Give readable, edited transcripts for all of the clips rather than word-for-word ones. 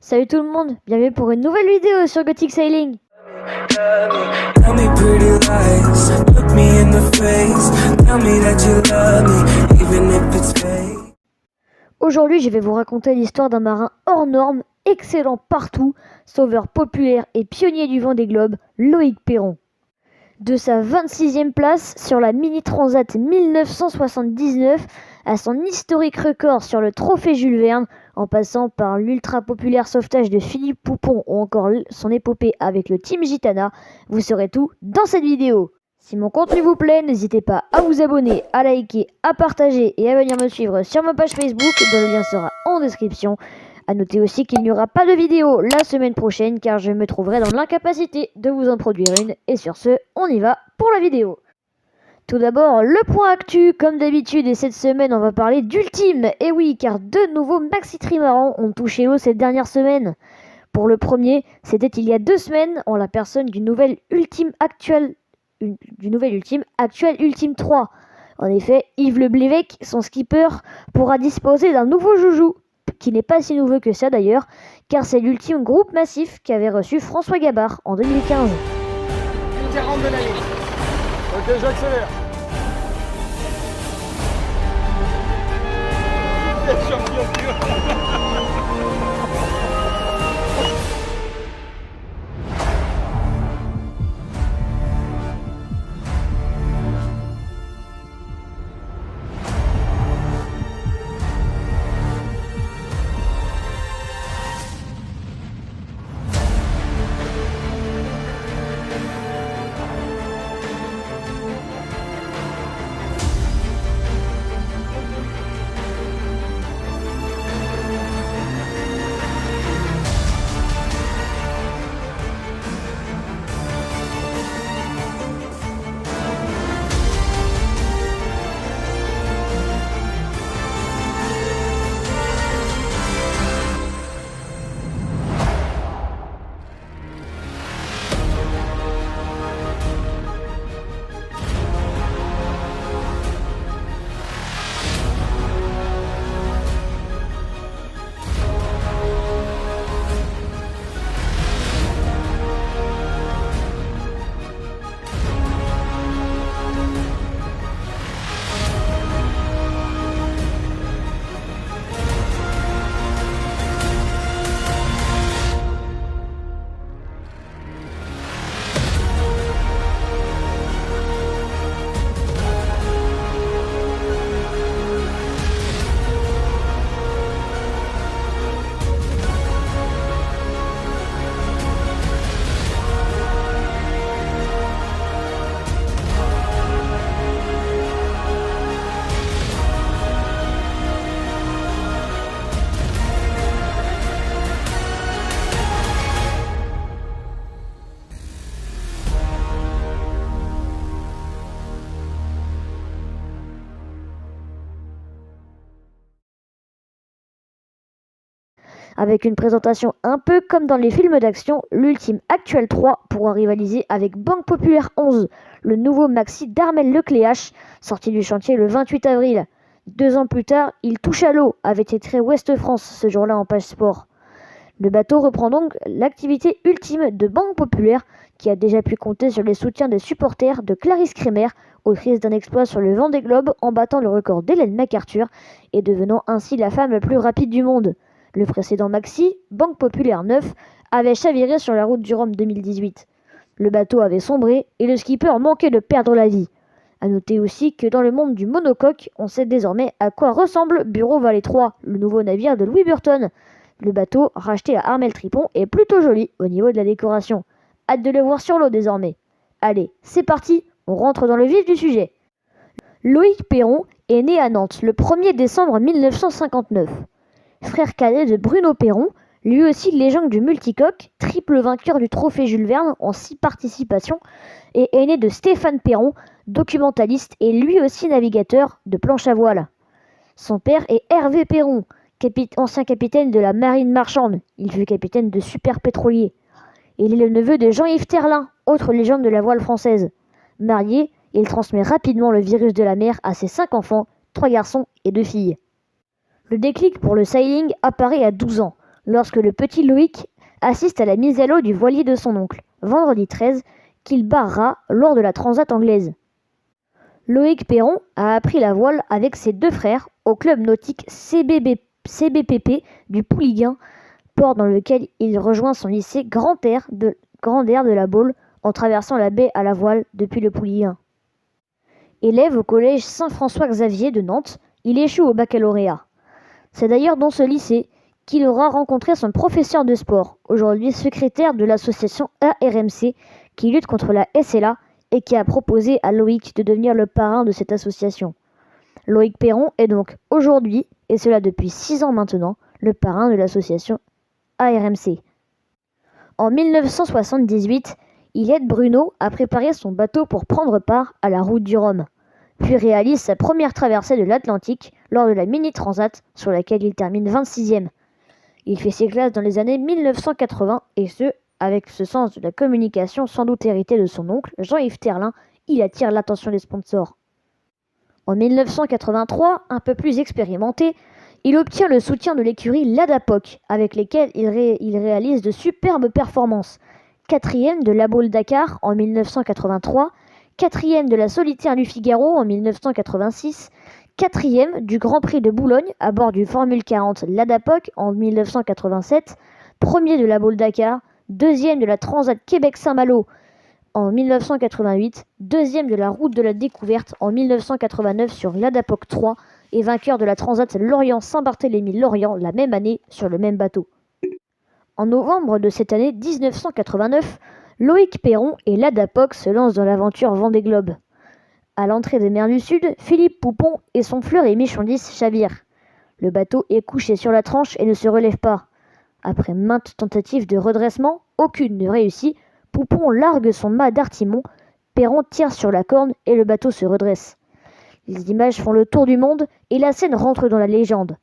Salut tout le monde, bienvenue pour une nouvelle vidéo sur Gothic Sailing. Tell me pretty lies, look me in the face, tell me that you love me, even if it's fake. Aujourd'hui, je vais vous raconter l'histoire d'un marin hors norme, excellent partout, sauveur populaire et pionnier du Vendée Globe, Loïc Perron. De sa 26e place sur la Mini Transat 1979 à son historique record sur le Trophée Jules Verne, en passant par l'ultra populaire sauvetage de Philippe Poupon ou encore son épopée avec le Team Gitana, vous saurez tout dans cette vidéo. Si mon contenu vous plaît, n'hésitez pas à vous abonner, à liker, à partager et à venir me suivre sur ma page Facebook, dont le lien sera en description. A noter aussi qu'il n'y aura pas de vidéo la semaine prochaine car je me trouverai dans l'incapacité de vous en produire une. Et sur ce, on y va pour la vidéo. Tout d'abord, le point actu, comme d'habitude, et cette semaine on va parler d'Ultime. Et oui, car deux nouveaux maxi trimarans ont touché l'eau ces dernières semaines. Pour le premier, c'était il y a 2 semaines en la personne du nouvel Ultime actuel Ultime 3. En effet, Yves Le Blévec, son skipper, pourra disposer d'un nouveau joujou, qui n'est pas si nouveau que ça d'ailleurs, car c'est l'Ultime groupe massif qu'avait reçu François Gabard en 2015. Une 40 de la ligne. Ok, j'accélère. Avec une présentation un peu comme dans les films d'action, l'Ultime Actuel 3 pourra rivaliser avec Banque Populaire 11, le nouveau maxi d'Armel Lecléache, sorti du chantier le 28 avril. 2 ans plus tard, il touche à l'eau, avait titré Ouest France ce jour-là en page sport. Le bateau reprend donc l'activité ultime de Banque Populaire, qui a déjà pu compter sur les soutiens des supporters de Clarisse Kremer, autrice d'un exploit sur le Vendée Globe en battant le record d'Hélène MacArthur et devenant ainsi la femme la plus rapide du monde. Le précédent maxi, Banque Populaire 9, avait chaviré sur la route du Rhum 2018. Le bateau avait sombré et le skipper manquait de perdre la vie. A noter aussi que dans le monde du monocoque, on sait désormais à quoi ressemble Bureau Vallée 3, le nouveau navire de Louis Burton. Le bateau, racheté à Armel Tripon, est plutôt joli au niveau de la décoration. Hâte de le voir sur l'eau désormais. Allez, c'est parti, on rentre dans le vif du sujet. Loïc Perron est né à Nantes le 1er décembre 1959. Frère cadet de Bruno Perron, lui aussi légende du multicoque, triple vainqueur du Trophée Jules Verne en 6 participations, et aîné de Stéphane Perron, documentaliste et lui aussi navigateur de planche à voile. Son père est Hervé Perron, ancien capitaine de la marine marchande. Il fut capitaine de super pétrolier. Il est le neveu de Jean-Yves Terlin, autre légende de la voile française. Marié, il transmet rapidement le virus de la mer à ses 5 enfants, 3 garçons et 2 filles. Le déclic pour le sailing apparaît à 12 ans, lorsque le petit Loïc assiste à la mise à l'eau du voilier de son oncle, vendredi 13, qu'il barrera lors de la transat anglaise. Loïc Perron a appris la voile avec ses 2 frères au club nautique CBPP du Pouliguen, port dans lequel il rejoint son lycée Grand Air de la Baule en traversant la baie à la voile depuis le Pouliguen. Élève au collège Saint-François-Xavier de Nantes, il échoue au baccalauréat. C'est d'ailleurs dans ce lycée qu'il aura rencontré son professeur de sport, aujourd'hui secrétaire de l'association ARMC, qui lutte contre la SLA et qui a proposé à Loïc de devenir le parrain de cette association. Loïc Perron est donc aujourd'hui, et cela depuis 6 ans maintenant, le parrain de l'association ARMC. En 1978, il aide Bruno à préparer son bateau pour prendre part à la route du Rhum, puis réalise sa première traversée de l'Atlantique lors de la mini-transat sur laquelle il termine 26e. Il fait ses classes dans les années 1980 et avec ce sens de la communication sans doute hérité de son oncle, Jean-Yves Terlin, il attire l'attention des sponsors. En 1983, un peu plus expérimenté, il obtient le soutien de l'écurie Ladapoc, avec lesquels il réalise de superbes performances. 4e de la Baule Dakar en 1983, 4e de la Solitaire du Figaro en 1986, 4e du Grand Prix de Boulogne à bord du Formule 40 Ladapoc en 1987, 1er de la Baule Dakar, 2e de la Transat Québec-Saint-Malo en 1988, 2e de la Route de la Découverte en 1989 sur Ladapoc 3 et vainqueur de la Transat Lorient-Saint-Barthélemy-Lorient la même année sur le même bateau. En novembre de cette année 1989, Loïc Perron et Ladapoc se lancent dans l'aventure Vendée Globe. À l'entrée des mers du Sud, Philippe Poupon et son fleuret Michon 10 chavirent. Le bateau est couché sur la tranche et ne se relève pas. Après maintes tentatives de redressement, aucune ne réussit. Poupon largue son mât d'artimon, Perron tire sur la corne et le bateau se redresse. Les images font le tour du monde et la scène rentre dans la légende.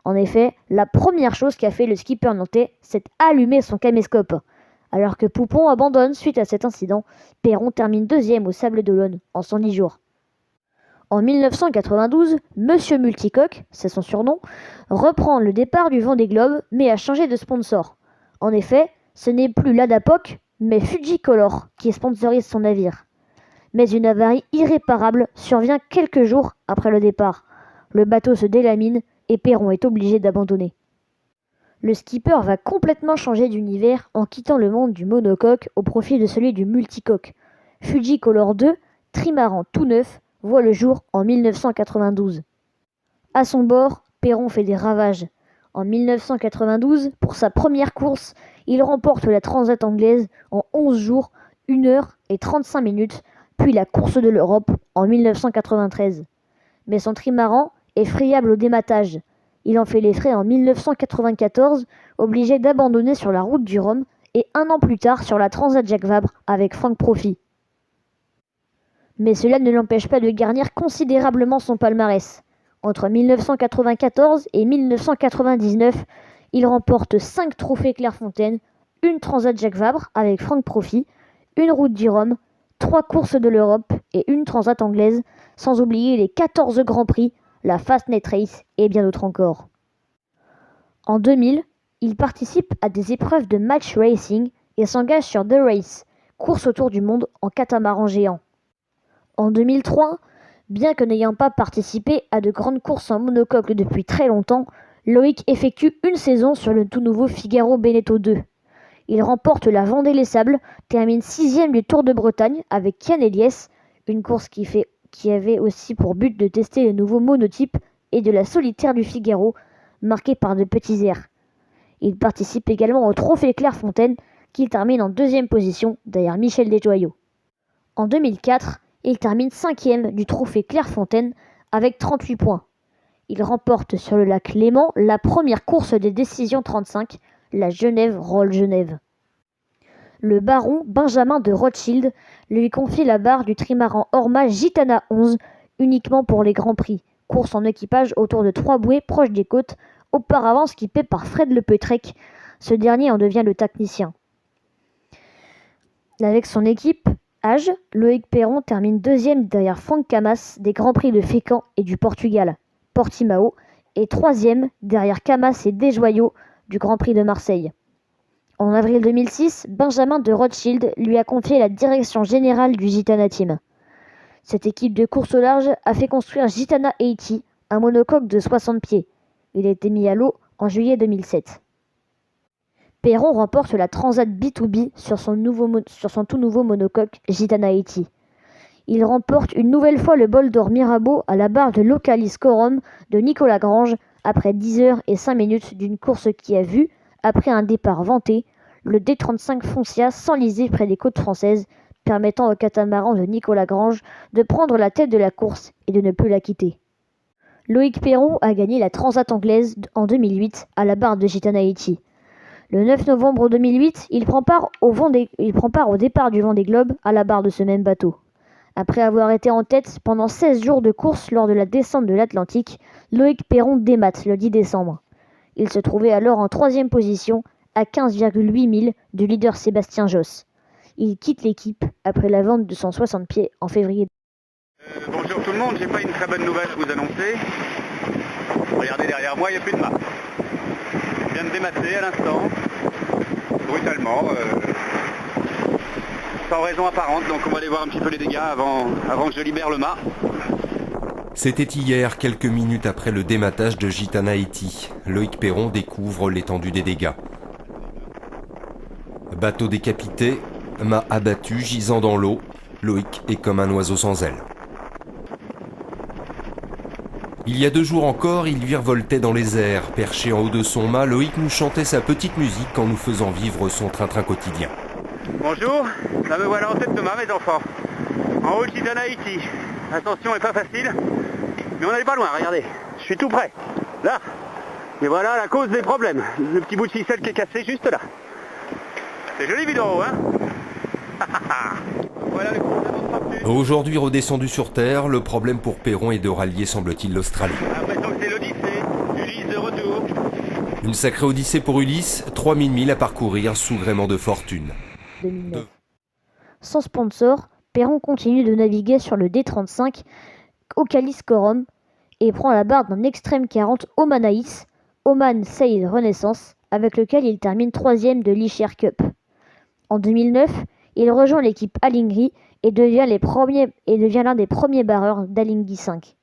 En effet, la première chose qu'a fait le skipper nantais, c'est allumer son caméscope. Alors que Poupon abandonne suite à cet incident, Perron termine 2e au Sables d'Olonne en 110 jours. En 1992, Monsieur Multicoque, c'est son surnom, reprend le départ du Vendée Globe mais a changé de sponsor. En effet, ce n'est plus Ladapoc, mais Fujicolor qui sponsorise son navire. Mais une avarie irréparable survient quelques jours après le départ. Le bateau se délamine et Perron est obligé d'abandonner. Le skipper va complètement changer d'univers en quittant le monde du monocoque au profit de celui du multicoque. Fujicolor 2, trimaran tout neuf, voit le jour en 1992. À son bord, Perron fait des ravages. En 1992, pour sa première course, il remporte la Transat anglaise en 11 jours, 1 heure et 35 minutes, puis la course de l'Europe en 1993. Mais son trimaran est friable au dématage. Il en fait les frais en 1994, obligé d'abandonner sur la route du Rhum et 1 an plus tard sur la Transat Jacques Vabre avec Franck Profit. Mais cela ne l'empêche pas de garnir considérablement son palmarès. Entre 1994 et 1999, il remporte 5 trophées Clairefontaine, 1 Transat Jacques Vabre avec Franck Profit, 1 route du Rhum, 3 courses de l'Europe et 1 Transat anglaise, sans oublier les 14 Grands Prix, la Fastnet Race et bien d'autres encore. En 2000, il participe à des épreuves de match racing et s'engage sur The Race, course autour du monde en catamaran géant. En 2003, bien que n'ayant pas participé à de grandes courses en monocoque depuis très longtemps, Loïc effectue une saison sur le tout nouveau Figaro Beneteau 2. Il remporte la Vendée Les Sables, termine 6e du Tour de Bretagne avec Kian Eliès, une course qui avait aussi pour but de tester les nouveaux monotypes, et de la Solitaire du Figaro, marquée par de petits airs. Il participe également au Trophée Clairefontaine, qu'il termine en 2e position derrière Michel Desjoyaux. En 2004, il termine 5e du Trophée Clairefontaine avec 38 points. Il remporte sur le lac Léman la première course des décisions 35, la Genève-Rolle-Genève. Le baron Benjamin de Rothschild lui confie la barre du trimaran Orma Gitana 11, uniquement pour les Grands Prix, course en équipage autour de 3 bouées proches des côtes, auparavant skippé par Fred Lepeutrec. Ce dernier en devient le technicien. Avec son équipe Age, Loïc Perron termine 2e derrière Franck Camas des Grands Prix de Fécamp et du Portugal, Portimao, et 3e derrière Camas et Desjoyaux du Grand Prix de Marseille. En avril 2006, Benjamin de Rothschild lui a confié la direction générale du Gitana Team. Cette équipe de course au large a fait construire Gitana 80, un monocoque de 60 pieds. Il a été mis à l'eau en juillet 2007. Perron remporte la Transat B2B sur son tout nouveau monocoque Gitana 80. Il remporte une nouvelle fois le bol d'or Mirabeau à la barre de Localis Corum de Nicolas Grange après 10 heures et 5 minutes d'une course qui a vu, après un départ vanté, le D35 Foncia s'enliser près des côtes françaises, permettant au catamaran de Nicolas Grange de prendre la tête de la course et de ne plus la quitter. Loïc Perron a gagné la Transat anglaise en 2008 à la barre de Gitana 80. Le 9 novembre 2008, il prend part au départ du Vendée Globe à la barre de ce même bateau. Après avoir été en tête pendant 16 jours de course lors de la descente de l'Atlantique, Loïc Perron démate le 10 décembre. Il se trouvait alors en 3e position, à 15,8 milles du leader Sébastien Josse. Il quitte l'équipe après la vente de 160 pieds en février. Bonjour tout le monde, j'ai pas une très bonne nouvelle à vous annoncer. Regardez derrière moi, il n'y a plus de mât. Je viens de démater à l'instant, brutalement, sans raison apparente, donc on va aller voir un petit peu les dégâts avant que je libère le mât. C'était hier, quelques minutes après le dématage de Gitana 80. Loïc Perron découvre l'étendue des dégâts. Bateau décapité, mât abattu, gisant dans l'eau, Loïc est comme un oiseau sans ailes. Il y a 2 jours encore, il virevoltait dans les airs. Perché en haut de son mât, Loïc nous chantait sa petite musique en nous faisant vivre son train-train quotidien. Bonjour, là me voilà en tête de mât mes enfants. En haut de Gitana 80. L'ascension est pas facile, mais on n'est pas loin, regardez. Je suis tout près, là. Et voilà la cause des problèmes. Le petit bout de ficelle qui est cassé juste là. C'est joli vidéo, hein. Voilà le gros démonstrateur. Aujourd'hui redescendu sur Terre, le problème pour Perron est de rallier, semble-t-il, l'Australie. L'impression que c'est l'Odyssée, Ulysse de retour. Une sacrée odyssée pour Ulysse, 3000 milles à parcourir sous gréement de fortune. 2009. Sans sponsor, Perron continue de naviguer sur le D35 Ocalis Corum et prend la barre d'un Extreme 40 Omanaïs, Oman Sail Renaissance, avec lequel il termine 3e de l'Isher Cup. En 2009, il rejoint l'équipe Alinghi et devient l'un des premiers barreurs d'Alinghi 5.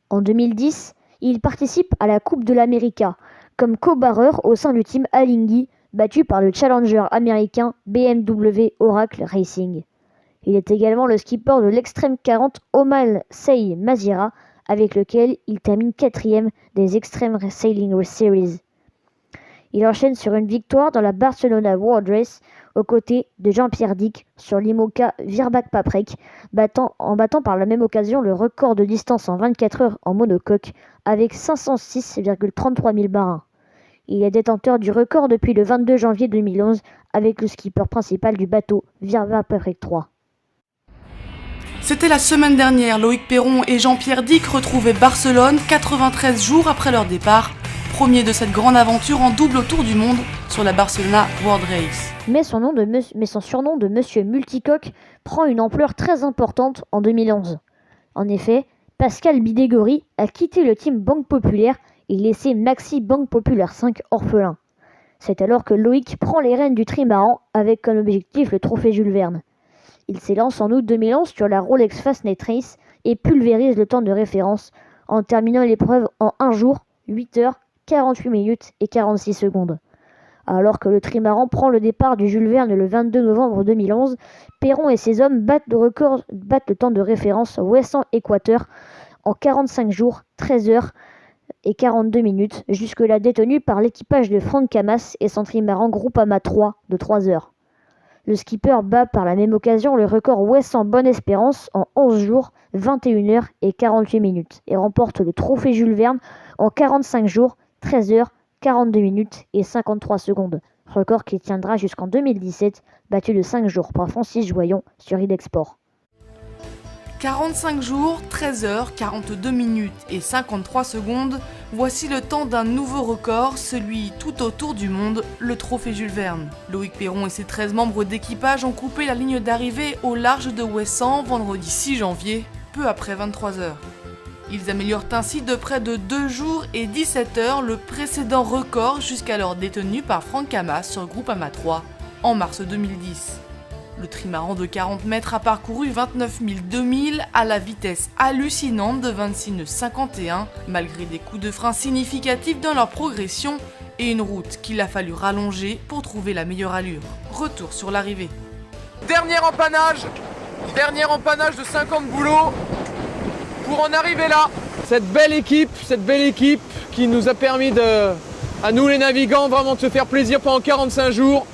En 2010, il participe à la Coupe de l'America comme co-barreur au sein du team Alinghi, battu par le challenger américain BMW Oracle Racing. Il est également le skipper de l'Extreme 40 Oman Sail Mazira, avec lequel il termine 4e des Extreme Sailing Series. Il enchaîne sur une victoire dans la Barcelona World Race aux côtés de Jean-Pierre Dick sur l'IMOCA Virbac-Paprec, en battant par la même occasion le record de distance en 24 heures en monocoque avec 506,33 000 barins. Il est détenteur du record depuis le 22 janvier 2011 avec le skipper principal du bateau Virbac-Paprec 3. C'était la semaine dernière, Loïc Perron et Jean-Pierre Dick retrouvaient Barcelone 93 jours après leur départ, premier de cette grande aventure en double tour du monde sur la Barcelona World Race. Mais son surnom de Monsieur Multicoque prend une ampleur très importante en 2011. En effet, Pascal Bidégory a quitté le team Banque Populaire et laissé Maxi Banque Populaire 5 orphelin. C'est alors que Loïc prend les rênes du trimaran avec comme objectif le trophée Jules Verne. Il s'élance en août 2011 sur la Rolex Fastnet Race et pulvérise le temps de référence en terminant l'épreuve en 1 jour, 8 heures, 48 minutes et 46 secondes. Alors que le trimaran prend le départ du Jules Verne le 22 novembre 2011, Perron et ses hommes battent le temps de référence Ouessant-Équateur en 45 jours, 13 heures et 42 minutes, jusque-là détenu par l'équipage de Franck Camas et son trimaran Groupama 3 de 3 heures. Le skipper bat par la même occasion le record Ouessant Bonne Espérance en 11 jours, 21 heures et 48 minutes et remporte le trophée Jules Verne en 45 jours, 13 heures, 42 minutes et 53 secondes. Record qui tiendra jusqu'en 2017, battu de 5 jours par Francis Joyon sur Idexport. 45 jours, 13 heures, 42 minutes et 53 secondes, voici le temps d'un nouveau record, celui tout autour du monde, le trophée Jules Verne. Loïc Perron et ses 13 membres d'équipage ont coupé la ligne d'arrivée au large de Ouessant vendredi 6 janvier, peu après 23 heures. Ils améliorent ainsi de près de 2 jours et 17 heures le précédent record jusqu'alors détenu par Franck Hamas sur Groupama 3 en mars 2010. Le trimaran de 40 mètres a parcouru 29 2000 à la vitesse hallucinante de 26 nœuds 51, malgré des coups de frein significatifs dans leur progression et une route qu'il a fallu rallonger pour trouver la meilleure allure. Retour sur l'arrivée. Dernier empannage de 50 boulots pour en arriver là. Cette belle équipe qui nous a permis à nous les navigants vraiment de se faire plaisir pendant 45 jours.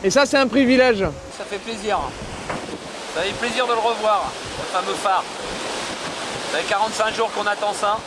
Et ça, c'est un privilège. Ça fait plaisir. Ça fait plaisir de le revoir, le fameux phare. Ça fait 45 jours qu'on attend ça.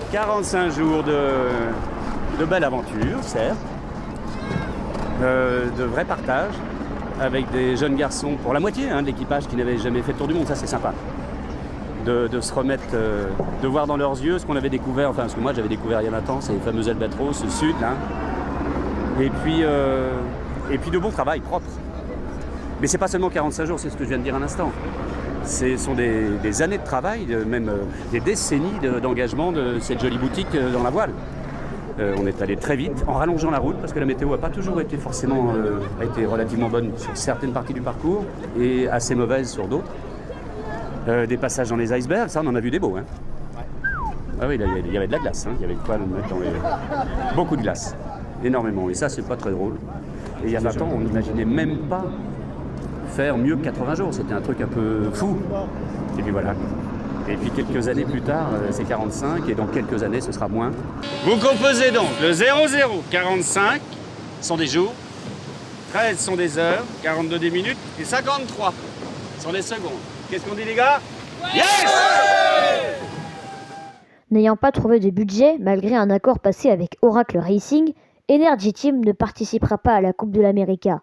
« 45 jours de belle aventure, certes, de vrai partage, avec des jeunes garçons, pour la moitié de l'équipage qui n'avait jamais fait le tour du monde, ça c'est sympa. De se remettre, de voir dans leurs yeux ce qu'on avait découvert, enfin ce que moi j'avais découvert il y a 20 ans, c'est les fameux albatros, ce sud là. Et puis de bon travail, propre. Mais c'est pas seulement 45 jours, c'est ce que je viens de dire à l'instant. Ce sont des années de travail, même des décennies d'engagement de cette jolie boutique dans la voile. On est allé très vite en rallongeant la route parce que la météo n'a pas toujours été forcément a été relativement bonne sur certaines parties du parcours et assez mauvaise sur d'autres. Des passages dans les icebergs, ça on en a vu des beaux. Hein. Ah oui, il y avait de la glace, hein. Il y avait de quoi le mettre dans les... Beaucoup de glace, énormément. Et ça c'est pas très drôle. Et il y a 20 ans on n'imaginait même pas faire mieux que 80 jours, c'était un truc un peu fou. Et puis voilà. Et puis quelques années plus tard, c'est 45 et dans quelques années ce sera moins. Vous composez donc le 00, 45 sont des jours, 13 sont des heures, 42 des minutes et 53 sont des secondes. Qu'est-ce qu'on dit les gars? Yes! N'ayant pas trouvé de budget, malgré un accord passé avec Oracle Racing, Energy Team ne participera pas à la Coupe de l'América.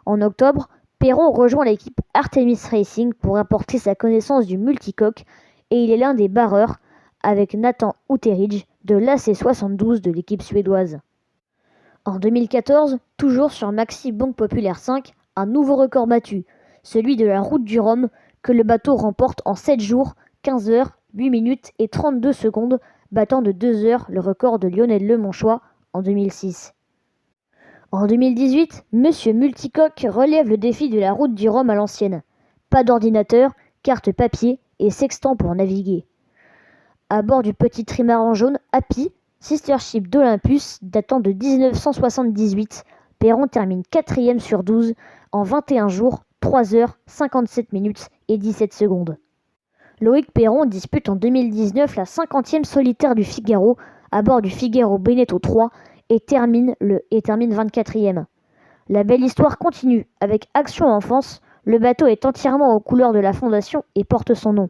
En octobre, Perron rejoint l'équipe Artemis Racing pour apporter sa connaissance du multicoque et il est l'un des barreurs avec Nathan Uteridge de l'AC72 de l'équipe suédoise. En 2014, toujours sur Maxi Banque Populaire 5, un nouveau record battu, celui de la Route du Rhum que le bateau remporte en 7 jours, 15 heures, 8 minutes et 32 secondes, battant de 2 heures le record de Lionel Lemonchois en 2006. En 2018, Monsieur Multicoque relève le défi de la Route du Rhum à l'ancienne. Pas d'ordinateur, carte papier et sextant pour naviguer. À bord du petit trimaran jaune Happy, sister ship d'Olympus datant de 1978, Perron termine 4e sur 12 en 21 jours, 3 heures, 57 minutes et 17 secondes. Loïc Perron dispute en 2019 la 50e solitaire du Figaro à bord du Figaro Beneteau 3 et termine 24e. La belle histoire continue avec Action Enfance. Le bateau est entièrement aux couleurs de la fondation et porte son nom.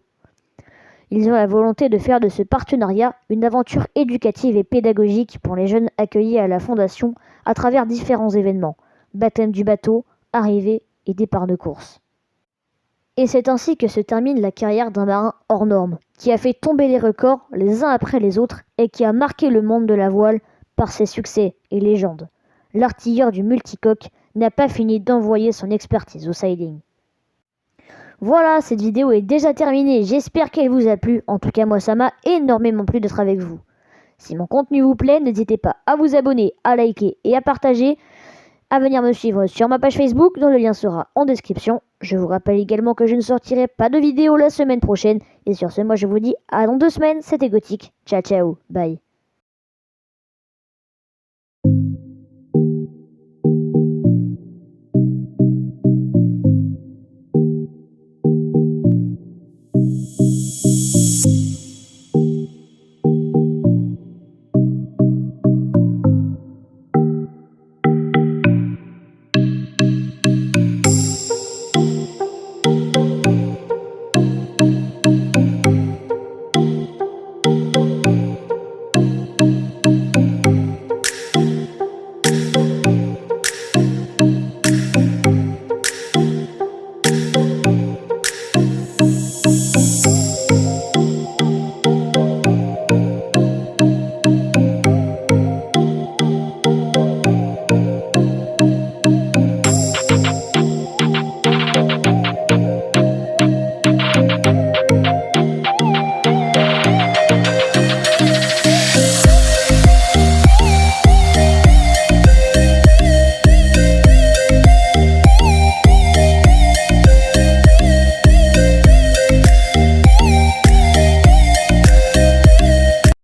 Ils ont la volonté de faire de ce partenariat une aventure éducative et pédagogique pour les jeunes accueillis à la fondation à travers différents événements, baptême du bateau, arrivée et départ de course. Et c'est ainsi que se termine la carrière d'un marin hors norme, qui a fait tomber les records les uns après les autres et qui a marqué le monde de la voile par ses succès et légendes. L'artilleur du multicoque n'a pas fini d'envoyer son expertise au sailing. Voilà, cette vidéo est déjà terminée, j'espère qu'elle vous a plu, en tout cas moi ça m'a énormément plu d'être avec vous. Si mon contenu vous plaît, n'hésitez pas à vous abonner, à liker et à partager, à venir me suivre sur ma page Facebook dont le lien sera en description. Je vous rappelle également que je ne sortirai pas de vidéo la semaine prochaine, et sur ce moi je vous dis à dans 2 semaines, c'était Gothic, ciao ciao, bye.